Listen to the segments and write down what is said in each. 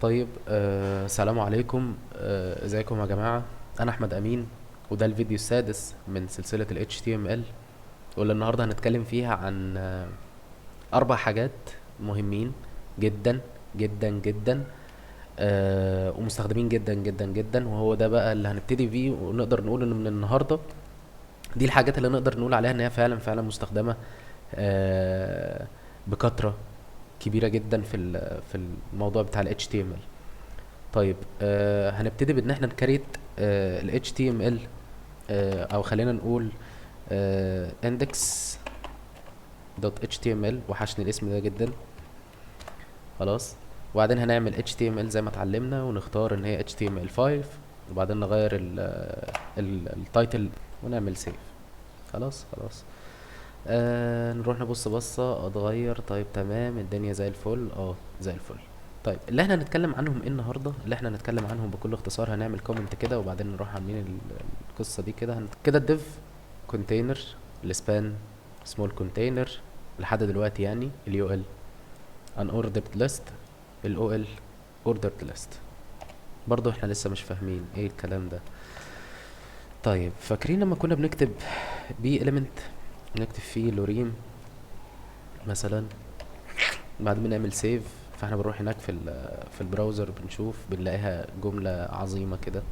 طيب السلام عليكم. ازيكم يا جماعة؟ انا احمد امين، وده الفيديو السادس من سلسلة ال HTML، واللي النهاردة هنتكلم فيها عن 4 حاجات مهمين جدا جدا جدا، ومستخدمين جدا جدا جدا، وهو ده بقى اللي هنبتدي فيه، ونقدر نقول ان من النهاردة دي الحاجات اللي نقدر نقول عليها ان هي فعلا فعلا مستخدمة آه، بكثرة كبيرة جدا في الموضوع بتاع ال HTML. طيب هنبتدي بان احنا نكريت ال HTML، او خلينا نقول index.html. وحشني الاسم ده جدا. خلاص. وبعدين هنعمل HTML زي ما اتعلمنا، ونختار ان هي HTML5، وبعدين نغير التايتل ونعمل سيف. خلاص خلاص. نروح نبص بصة اتغير. طيب تمام، الدنيا زي الفل، زي الفل. طيب اللي احنا هنتكلم عنهم ايه النهارده؟ اللي احنا هنتكلم عنهم بكل اختصار، هنعمل كومنت كده وبعدين نروح عاملين القصة دي كده. كده الديف كونتينر، السبان سمول كونتينر لحد دلوقتي، يعني اليو ال ان اوردرد ليست، الاو ال اوردرد ليست. برضو احنا لسه مش فاهمين ايه الكلام ده. طيب فاكرين لما كنا بنكتب بي element، نكتب فيه لوريم مثلا، بعد ما نعمل سيف، فاحنا بنروح هناك في البراوزر، بنشوف بنلاقيها جملة عظيمة كده،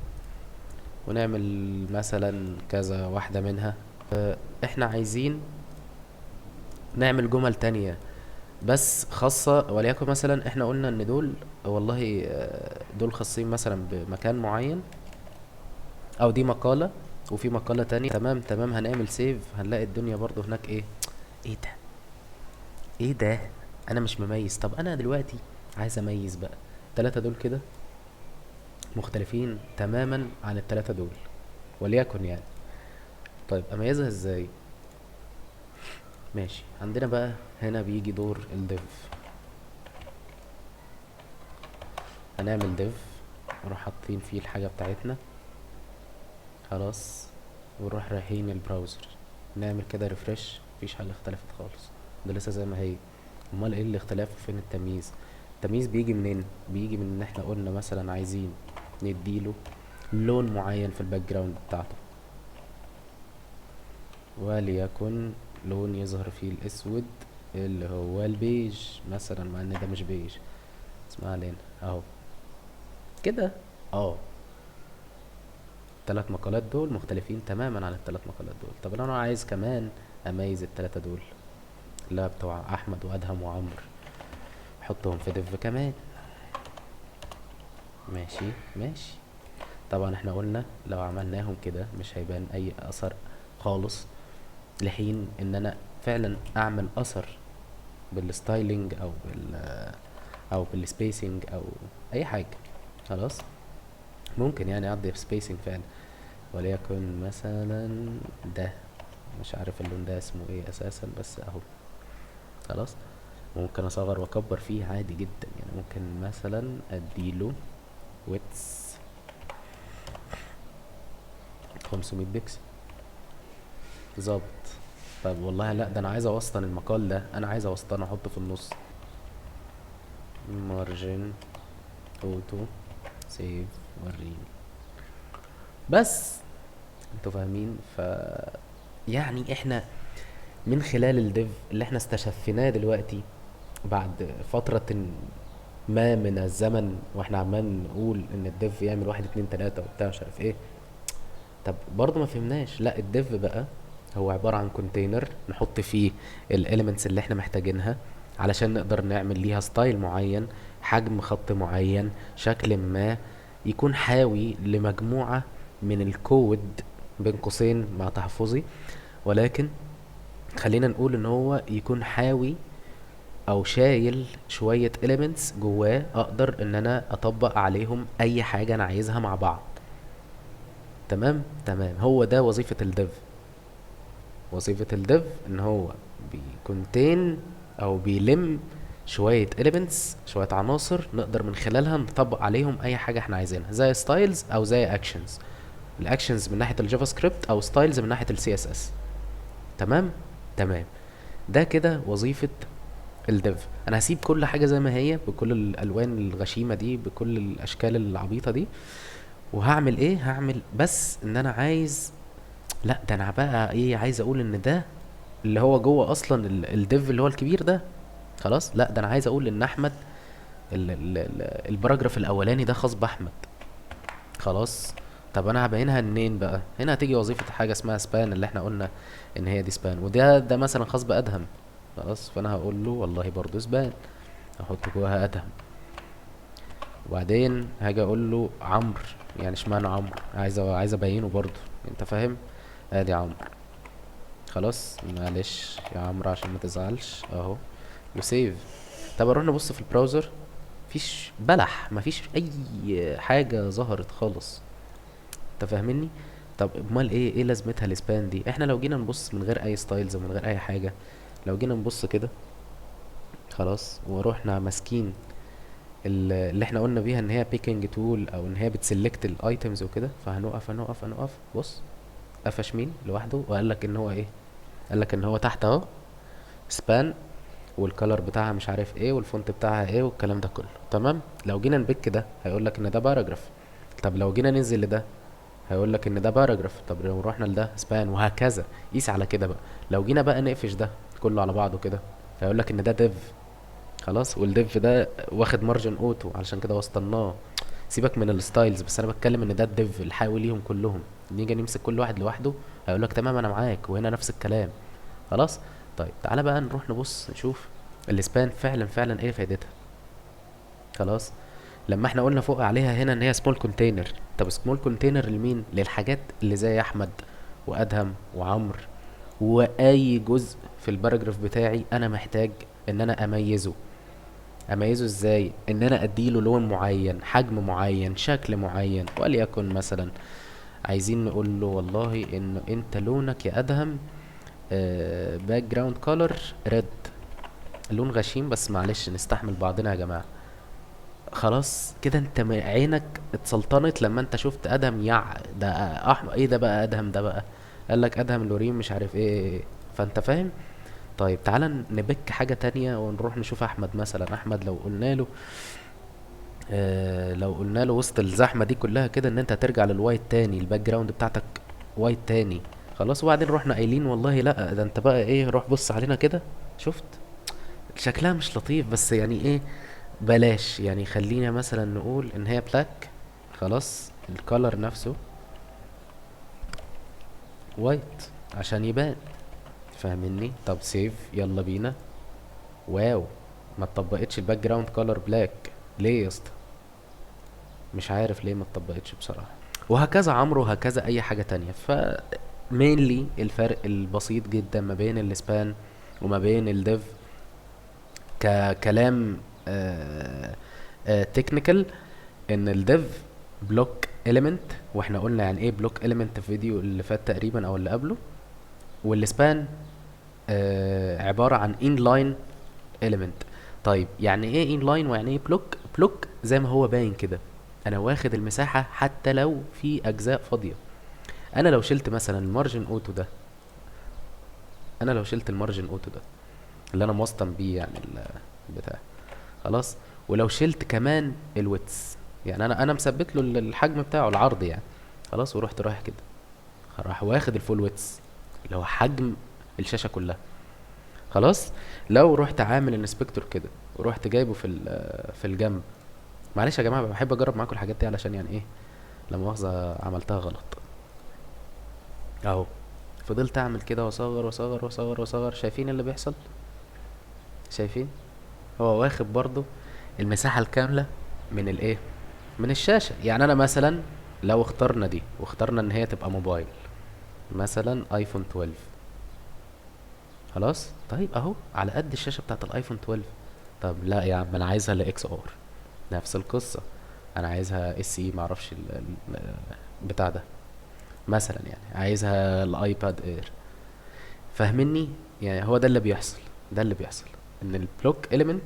ونعمل مثلا كذا واحدة منها. احنا عايزين نعمل جمل تانية بس خاصة، وليكن مثلا احنا قلنا ان دول والله دول خاصين مثلا بمكان معين، او دي مقالة وفي مقالة تانية. تمام تمام، هنعمل سيف، هنلاقي الدنيا برضو هناك ايه؟ ايه ده؟ ايه ده؟ انا مش مميز. طب انا دلوقتي عايز اميز بقى. التلاتة دول كده مختلفين تماما عن التلاتة دول، وليكن يعني. طيب اميزها ازاي؟ ماشي، عندنا بقى هنا بيجي دور الديف. هنعمل ديف، نروح حاطين فيه الحاجة بتاعتنا. خلاص. ونروح رايحين البراوزر، نعمل كده ريفرش، مفيش حاجة اختلفت خالص، ده لسه زي ما هي. امال ايه الاختلاف وفين التمييز؟ التمييز بيجي منين؟ بيجي من ان احنا قلنا مثلا عايزين نديله لون معين في الباك جراوند بتاعته، وليكن لون يظهر فيه الاسود اللي هو البيج مثلا، مع ان ده مش بيج. اسمع علينا اهو كده. اه التلات مقالات دول مختلفين تماما عن التلات مقالات دول. طب لو انا عايز كمان اميز التلاتة دول، اللي هو بتوع احمد وادهم وعمرو، احطهم في ديف كمان. ماشي ماشي. طبعا احنا قلنا لو عملناهم كده مش هيبان اي اثر خالص، لحين ان انا فعلا اعمل اثر بالستايلينج او بالسبيسنج او اي حاجه. خلاص. ممكن يعني اعدي سبيسنج فعلا، وليكن مثلا ده، مش عارف اللون ده اسمه ايه اساسا، بس اهو. خلاص. ممكن اصغر واكبر فيه عادي جدا، يعني ممكن مثلا اديله ويتس 500 بكسل. ظابط. طب والله لا، ده انا عايز اوسطن المقال ده، انا عايز اوسطنه احطه في النص. مارجن اوتو سيف وريني. بس انتوا فاهمين؟ يعني احنا من خلال الديف اللي احنا استشفيناه دلوقتي، بعد فترة ما من الزمن، واحنا عمال نقول ان الديف يعمل واحد اتنين تلاتة وبتاع مش عارف ايه، طب برضه ما فهمناش. لا، الديف بقى هو عبارة عن كونتينر نحط فيه الاليمنتس اللي احنا محتاجينها علشان نقدر نعمل ليها ستايل معين، حجم خط معين، شكل ما، يكون حاوي لمجموعة من الكود، بين قوسين مع تحفظي، ولكن خلينا نقول ان هو يكون حاوي او شايل شوية elements جواه، اقدر ان انا اطبق عليهم اي حاجة انا عايزها مع بعض. تمام تمام، هو ده وظيفة الديف. وظيفة الديف ان هو بيكونتين او بيلم شوية elements، شوية عناصر نقدر من خلالها نطبق عليهم اي حاجة احنا عايزينها، زي ستايلز او زي اكشنز. الاكشنز من ناحية الجافا سكريبت، او ستايلز من ناحية السي اس اس. تمام تمام. ده كده وظيفة الديف انا هسيب كل حاجه زي ما هي، بكل الالوان الغشيمه دي، بكل الاشكال العبيطه دي. وهعمل ايه؟ هعمل بس ان انا عايز، لا ده انا بقى ايه، عايز اقول ان ده اللي هو جوه اصلا الديف اللي هو الكبير ده. خلاص، لا ده انا عايز اقول ان احمد الباراجراف الاولاني ده خاص باحمد. خلاص. طب انا هبينها منين بقى؟ هنا هتيجي وظيفة حاجة اسمها سبان، اللي احنا قلنا ان هي دي سبان، وده مثلا خاص بادهم. خلاص، فانا هقول له والله برضو سبان، احط جواها ادهم. وبعدين هاجي اقول له عمرو، يعني اشمعنى عمرو؟ عايز ابينه برضو، انت فاهم؟ ادي عمرو. خلاص، معلش يا عمرو عشان ما تزعلش اهو، وسيف. طب اروح نبص في البراوزر، مفيش بلح، مفيش اي حاجة ظهرت خالص. انت فاهمني؟ طب امال ايه لازمتها الاسبان دي؟ احنا لو جينا نبص من غير اي ستايلز ومن غير اي حاجه، لو جينا نبص كده، خلاص، ورحنا ماسكين اللي احنا قلنا بيها ان هي بيكنج تول، او ان هي بتسلكت الايتمز وكده، فهنقف. بص، قفش مين لوحده وقال لك ان هو ايه؟ قال لك ان هو تحت اهو سبان، والكالر بتاعها مش عارف ايه، والفونت بتاعها ايه، والكلام ده كله تمام. لو جينا نبيك ده هيقول لك ان ده باراجراف. طب لو جينا ننزل لده هيقول لك ان ده باراجراف. طب لو رحنا لده سبان، وهكذا. قيس على كده بقى. لو جينا بقى نقفش ده كله على بعضه كده، هيقول لك ان ده ديف. خلاص، والديف ده واخد مارجن اوتو، علشان كده وسطناه. سيبك من الستايلز، بس انا بتكلم ان ده الديف الحيوي ليهم كلهم. نيجي نمسك كل واحد لوحده، هيقول لك تمام انا معاك، وهنا نفس الكلام. خلاص. طيب تعالى بقى نروح نبص نشوف السبان فعلا ايه فايدتها. خلاص. لما احنا قلنا فوق عليها هنا ان هي سمول كونتينر، طب سمول كونتينر لمين؟ للحاجات اللي زي احمد وادهم وعمرو، واي جزء في الباراجراف بتاعي انا محتاج ان انا اميزه ازاي؟ ان انا اديله لون معين، حجم معين، شكل معين. وليكن مثلا عايزين نقول له والله ان انت لونك يا ادهم باك جراوند كولر ريد، لون غشيم بس معلش نستحمل بعضنا يا جماعه. خلاص كده انت عينك اتسلطنت لما انت شفت ادهم ده احمر، ايه ده بقى ادهم ده بقى؟ قال لك ادهم لورين مش عارف ايه. فانت فاهم؟ طيب تعالى نبك حاجة تانية ونروح نشوف احمد مثلا. احمد لو قلنا له لو قلنا له وسط الزحمة دي كلها كده ان انت هترجع للوايت تاني، الباك جراوند بتاعتك وايت تاني. خلاص. وبعدين رحنا قايلين والله لا ده انت بقى ايه، روح بص علينا كده. شفت شكلها مش لطيف، بس يعني ايه، بلاش يعني. خلينا مثلا نقول ان هي بلاك. خلاص، الكولر نفسه وايت عشان يبان. فاهمني؟ طب سيف، يلا بينا. واو، ما اتطبقتش الباك جراوند كولر بلاك ليه يا اسطى؟ مش عارف ليه ما اتطبقتش بصراحة. وهكذا عمرو، وهكذا اي حاجة تانية. ف مينلي الفرق البسيط جدا ما بين السبان وما بين الديف ككلام تكنيكال، ان الديف بلوك اليمنت، واحنا قلنا يعني ايه بلوك اليمنت في فيديو اللي فات تقريبا او اللي قبله. والسبان عبارة عن inline element. طيب يعني ايه inline ويعني ايه بلوك زي ما هو باين كده، انا واخد المساحة حتى لو في اجزاء فاضية. انا لو شلت مثلا المارجن اوتو ده، انا لو شلت المارجن اوتو ده اللي انا موسطن بيه يعني البتاع. خلاص. ولو شلت كمان الويتس، يعني انا مثبت له الحجم بتاعه العرض يعني. خلاص، ورحت رايح كده، راح واخد الفول ويتس اللي هو حجم الشاشه كلها. خلاص. لو رحت عامل انسبكتور كده ورحت جايبه في الجنب، معلش يا جماعه بحب اجرب معاكم الحاجات دي علشان يعني ايه، لا مؤاخذه عملتها غلط اهو. فضلت اعمل كده واصغر. شايفين اللي بيحصل؟ شايفين؟ هو واخد برضو المساحه الكامله من الايه، من الشاشه. يعني انا مثلا لو اخترنا دي واخترنا ان هي تبقى موبايل، مثلا ايفون 12. خلاص. طيب اهو على قد الشاشه بتاعت الايفون 12. طب لا يا عم، انا عايزها لاكس ار، نفس القصه. انا عايزها اس اي، معرفش بتاع ده مثلا، يعني عايزها الايباد اير. فاهمني؟ يعني هو ده اللي بيحصل، ده اللي بيحصل ان البلوك اليمنت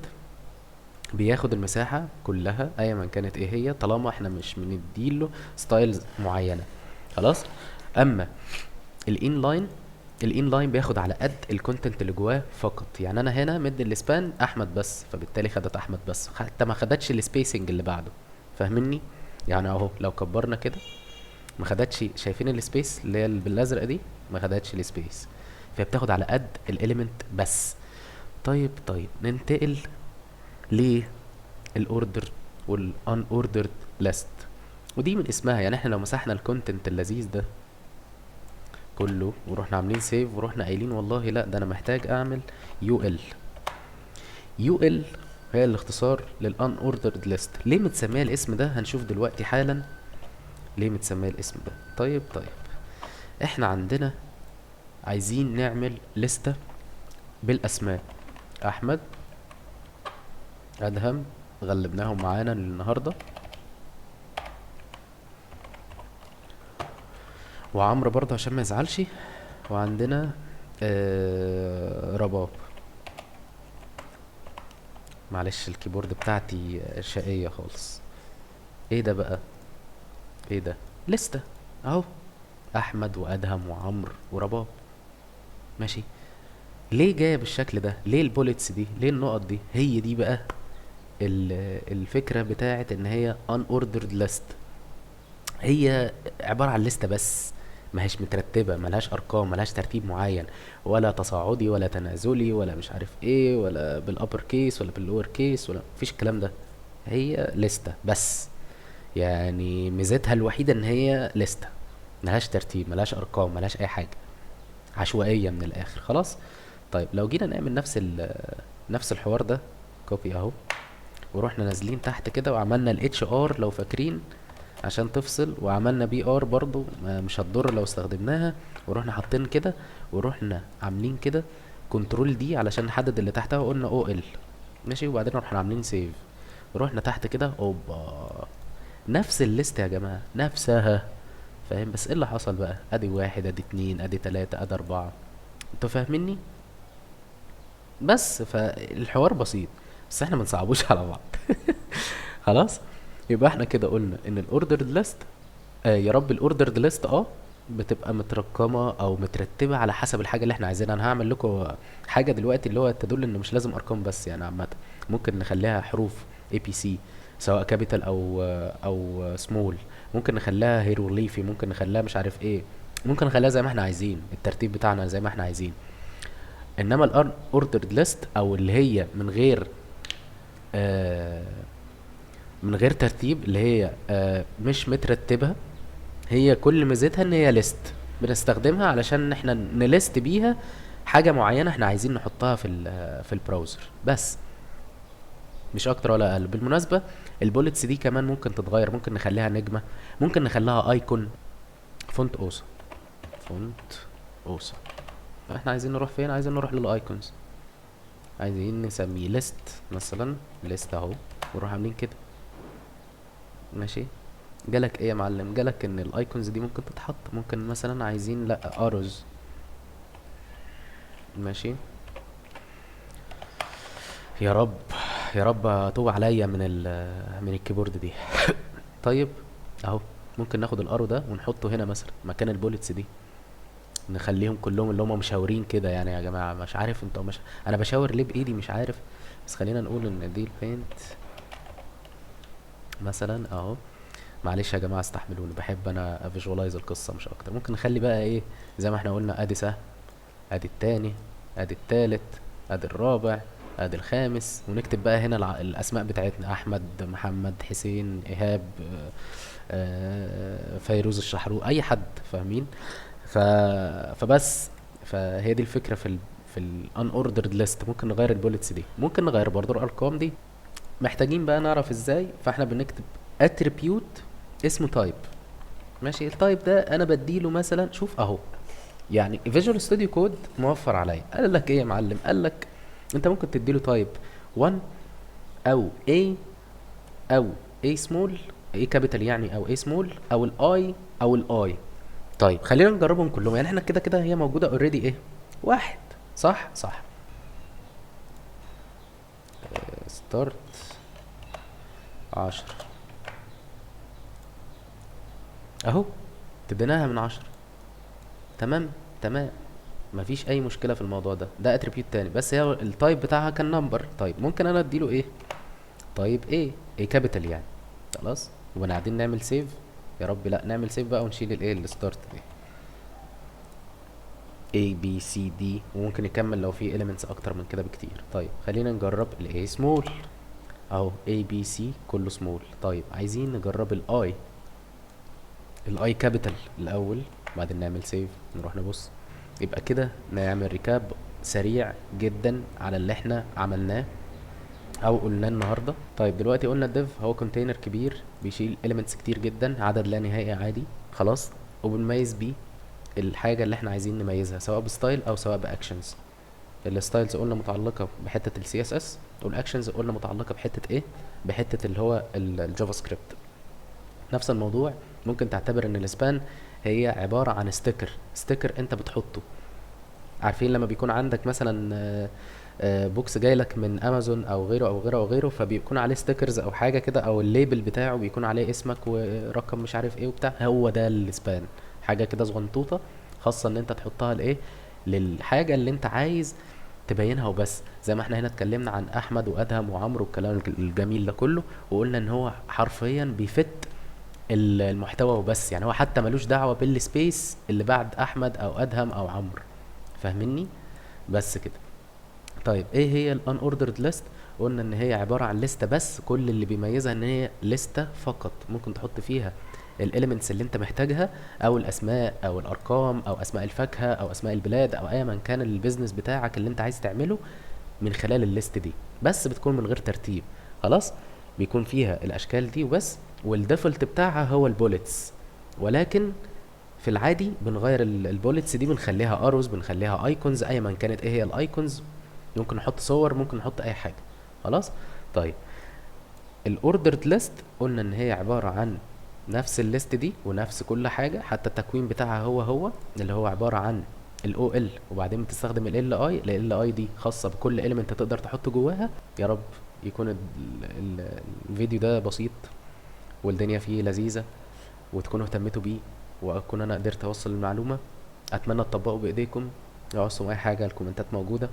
بياخد المساحه كلها ايا ما كانت ايه هي، طالما احنا مش بنديله ستايلز معينه. خلاص. اما الانلاين الانلاين بياخد على قد الكونتنت اللي جواه فقط. يعني انا هنا مد السبان احمد بس، فبالتالي خدت احمد بس، حتى ما خدتش السبيسنج اللي بعده. فاهمني؟ يعني اهو لو كبرنا كده ما خدتش، شايفين السبيس اللي هي بالازرق دي؟ ما خدتش السبيس، فهي بتاخد على قد الاليمنت بس. طيب ننتقل للاوردر والان اوردرد ليست. ودي من اسمها، يعني احنا لو مسحنا الكونتنت اللذيذ ده كله ورحنا عاملين سيف ورحنا قايلين والله لا ده انا محتاج اعمل يو ال. يو ال هي الاختصار للان اوردرد ليست. ليه متسميه الاسم ده؟ هنشوف دلوقتي حالا ليه متسميه الاسم ده. طيب احنا عندنا عايزين نعمل لستة بالاسماء. احمد، ادهم، غلبناهم معانا النهارده، وعمرو برضه عشان ما يزعلش، وعندنا رباب. معلش الكيبورد بتاعتي شقية خالص. ايه ده بقى؟ ايه ده؟ لستة اهو، احمد وادهم وعمرو ورباب. ماشي. ليه جايه بالشكل ده؟ ليه البوليتس دي؟ ليه النقط دي؟ هي دي بقى الفكره بتاعت ان هي ان اوردرد ليست. هي عباره عن لستة بس، ما هيش مترتبه، ملهاش ارقام، ملهاش ترتيب معين، ولا تصاعدي ولا تنازلي ولا مش عارف ايه، ولا بالابر كيس ولا باللور كيس، ولا مفيش الكلام ده. هي لستة بس. يعني ميزتها الوحيده ان هي لستة، ملهاش ترتيب، ملهاش ارقام، ملهاش اي حاجه، عشوائيه من الاخر. خلاص. طيب لو جينا نعمل نفس الحوار ده، كوبي اهو، ورحنا نازلين تحت كده وعملنا الاتش ار لو فاكرين عشان تفصل، وعملنا بي ار برضو مش هتضر لو استخدمناها، ورحنا حاطين كده، ورحنا عاملين كده كنترول دي علشان نحدد اللي تحتها، وقلنا او ال. ماشي. وبعدين رحنا عاملين سيف، ورحنا تحت كده اوبا، نفس الليست يا جماعه نفسها. فاهم؟ بس ايه اللي حصل بقى؟ ادي واحد، ادي اتنين، ادي تلاتة، ادي اربعة. انتوا فاهميني؟ بس فالحوار بسيط، بس احنا منصعبوش على بعض. خلاص. يبقى احنا كده قلنا ان الاوردر ليست، يا رب الاوردر ليست بتبقى مترقمه او مترتبه على حسب الحاجه اللي احنا عايزينها. انا هعمل لكم حاجه دلوقتي اللي هو تدل ان مش لازم ارقام بس، يعني عامه ممكن نخليها حروف اي بي سي، سواء كابيتال او سمول. ممكن نخليها هيروليفي، ممكن نخليها مش عارف ايه، ممكن نخليها زي ما احنا عايزين، الترتيب بتاعنا زي ما احنا عايزين. انما الان اوردرد ليست او اللي هي آه من غير ترتيب، اللي هي مش مترتبة، هي كل ميزتها ان هي ليست، بنستخدمها علشان احنا نليست بيها حاجة معينة احنا عايزين نحطها في البراوزر بس، مش اكتر ولا اقل. بالمناسبة البوليتس دي كمان ممكن تتغير، ممكن نخليها نجمة، ممكن نخليها ايكون، فونت اوسم، فونت اوسم. احنا عايزين نروح فين؟ عايزين نروح للايكونز، عايزين نسميه ليست مثلا، ليست اهو، ونروح عاملين كده. ماشي. جالك ايه يا معلم؟ جالك ان الايكونز دي ممكن تتحط، ممكن مثلا عايزين لا اروز. ماشي. يا رب، يا رب اتوب عليا من الكيبورد دي. طيب اهو، ممكن ناخد الارو ده ونحطه هنا مثلا مكان البوليتس دي، نخليهم كلهم اللي هم مشاورين كده. يعني يا جماعه مش عارف انتوا مش، انا بشاور ليه بايدي مش عارف، بس خلينا نقول ان دي البينت مثلا اهو. معلش يا جماعه استحملوني، بحب انا افيجوالايز القصه مش اكتر. ممكن نخلي بقى ايه زي ما احنا قلنا، ادي سهم، ادي التاني، ادي التالت، ادي الرابع، ادي الخامس، ونكتب بقى هنا الاسماء بتاعتنا: احمد، محمد، حسين، ايهاب، فيروز الشحرو، اي حد. فاهمين؟ ف فبس فهي دي الفكره في الان اوردرد ليست. ممكن نغير البوليتس دي، ممكن نغير برضو الارقام دي. محتاجين بقى نعرف ازاي، فاحنا بنكتب اتريبيوت اسمه تايب. ماشي. التايب ده انا بديله مثلا، شوف اهو، يعني فيجوال ستوديو كود موفر عليا. قال لك ايه يا معلم؟ قال لك انت ممكن تديله تايب 1 او A او A سمول، A كابيتال يعني، او A سمول، او الاي او الاي. طيب خلينا نجربهم كلهم، يعني احنا كده كده هي موجوده اوريدي ايه، واحد. صح صح. ستارت 10 اهو، ابتديناها من 10. تمام. تمام. مفيش اي مشكله في الموضوع ده. ده اتريبيوت تاني، بس هي التايب بتاعها كان نمبر. طيب ممكن انا اديله ايه؟ طيب ايه كابيتال يعني. خلاص، وبعدين نعمل سيف. يا رب لا نعمل سيف بقى ونشيل الايه الستارت دي. A B C D، وممكن يكمل لو في elements اكتر من كده بكتير. طيب خلينا نجرب ال A small اهو، A B C كله small. طيب عايزين نجرب ال I capital الاول، بعدين نعمل سيف نروح نبص. يبقى كده نعمل ريكاب سريع جدا على اللي احنا عملناه او قلناه النهارده. طيب دلوقتي قلنا الديف هو كونتينر كبير بيشيل elements كتير جدا، عدد لا نهائي عادي. خلاص، وبنميز بيه الحاجه اللي احنا عايزين نميزها، سواء بستايل او سواء باكشنز. الستايلز قلنا متعلقه بحته السي اس اس، والاكشنز قلنا متعلقه بحته ايه؟ بحته اللي هو الجافا سكريبت. نفس الموضوع ممكن تعتبر ان السبان هي عباره عن ستيكر انت بتحطه. عارفين لما بيكون عندك مثلا بوكس جاي لك من امازون او غيره او غيره او غيره، فبيكون عليه ستيكرز او حاجه كده، او الليبل بتاعه بيكون عليه اسمك ورقم مش عارف ايه وبتاع. هو ده السبان، حاجه كده صغنطوطه خاصه ان انت تحطها لايه؟ للحاجه اللي انت عايز تبينها وبس. زي ما احنا هنا اتكلمنا عن احمد وادهم وعمرو والكلام الجميل ده كله، وقلنا ان هو حرفيا بيفت المحتوى وبس. يعني هو حتى ملوش دعوه بالسبيس اللي بعد احمد او ادهم او عمرو. فاهميني؟ بس كده. طيب ايه هي الان اوردرد ليست؟ قلنا ان هي عباره عن لستة، بس كل اللي بيميزها ان هي لستة فقط، ممكن تحط فيها الاليمنتس اللي انت محتاجها، او الاسماء او الارقام او اسماء الفاكهه او اسماء البلاد او ايا من كان البيزنس بتاعك اللي انت عايز تعمله من خلال الليست دي. بس بتكون من غير ترتيب. خلاص، بيكون فيها الاشكال دي وبس، والديفولت بتاعها هو البوليتس. ولكن في العادي بنغير البوليتس دي، بنخليها اروز، بنخليها ايكونز، ايا من كانت ايه هي الايكونز. ممكن نحط صور، ممكن نحط اي حاجه. خلاص. طيب الاوردرد ليست قلنا ان هي عباره عن نفس الليست دي ونفس كل حاجه، حتى التكوين بتاعها هو اللي هو عباره عن الاو ال، وبعدين بتستخدم ال اي دي خاصه بكل اليمنت تقدر تحطه جواها. يا رب يكون الفيديو ده بسيط والدنيا فيه لذيذه، وتكونوا اهتمتوا بيه، واكون انا قدرت اوصل المعلومه. اتمنى تطبقوا بايديكم. لو عوزتم اي حاجه الكومنتات موجوده.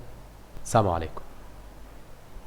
السلام عليكم.